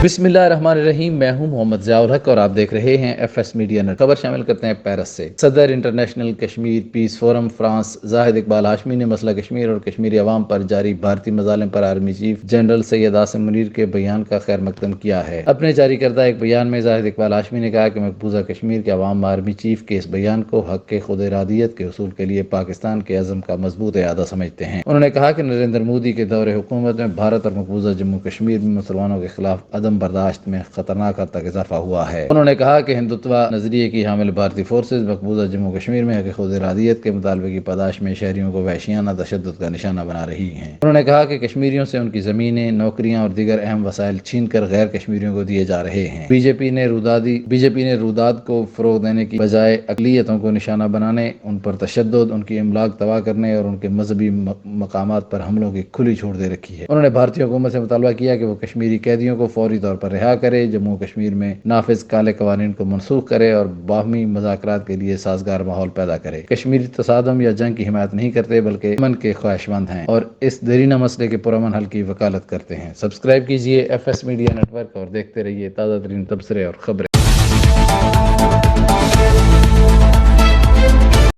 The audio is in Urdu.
بسم اللہ الرحمن الرحیم۔ میں ہوں محمد ضیاء الحق اور آپ دیکھ رہے ہیں ایف ایس میڈیا نیٹ۔ خبر شامل کرتے ہیں پیرس سے۔ صدر انٹرنیشنل کشمیر پیس فورم فرانس زاہد اقبال ہاشمی نے مسئلہ کشمیر اور کشمیری عوام پر جاری بھارتی مظالم پر army chief general Syed Asim Munir کے بیان کا خیر مقدم کیا ہے۔ اپنے جاری کردہ ایک بیان میں زاہد اقبال ہاشمی نے کہا کہ مقبوضہ کشمیر کے عوام آرمی چیف کے اس بیان کو حق کے خود ارادیت کے حصول کے لیے پاکستان کے عزم کا مضبوط اعادہ سمجھتے ہیں۔ انہوں نے کہا کہ نریندر مودی کے دور حکومت میں بھارت اور مقبوضہ جموں کشمیر میں مسلمانوں کے خلاف عدم برداشت میں خطرناک حد تک اضافہ ہوا ہے۔ انہوں نے کہا کہ ہندوتوا نظریے کی حامل بھارتی فورسز مقبوضہ جموں کشمیر میں حق خود ارادیت کے مطالبے کی پاداش میں شہریوں کو وحشیانہ تشدد کا نشانہ بنا رہی ہیں۔ انہوں نے کہا کہ کشمیریوں سے ان کی زمینیں، نوکریاں اور دیگر اہم وسائل چھین کر غیر کشمیریوں کو دیے جا رہے ہیں۔ بی جے پی نے روداد کو فروغ دینے کی بجائے اقلیتوں کو نشانہ بنانے، ان پر تشدد، ان کی املاک تباہ کرنے اور ان کے مذہبی مقامات پر حملوں کی کھلی چھوٹ دے رکھی ہے۔ انہوں نے بھارتی حکومت سے مطالبہ کیا کہ وہ کشمیری قیدیوں کو فوری طور پر رہا کرے، جموں کشمیر میں نافذ کالے قوانین کو منسوخ کرے اور باہمی مذاکرات کے لیے سازگار ماحول پیدا کرے۔ کشمیری تصادم یا جنگ کی حمایت نہیں کرتے بلکہ امن کے خواہشمند ہیں اور اس دیرینہ مسئلے کے پرامن حل کی وکالت کرتے ہیں۔ سبسکرائب کیجیے F S media network اور دیکھتے رہیے تازہ ترین تبصرے اور خبریں۔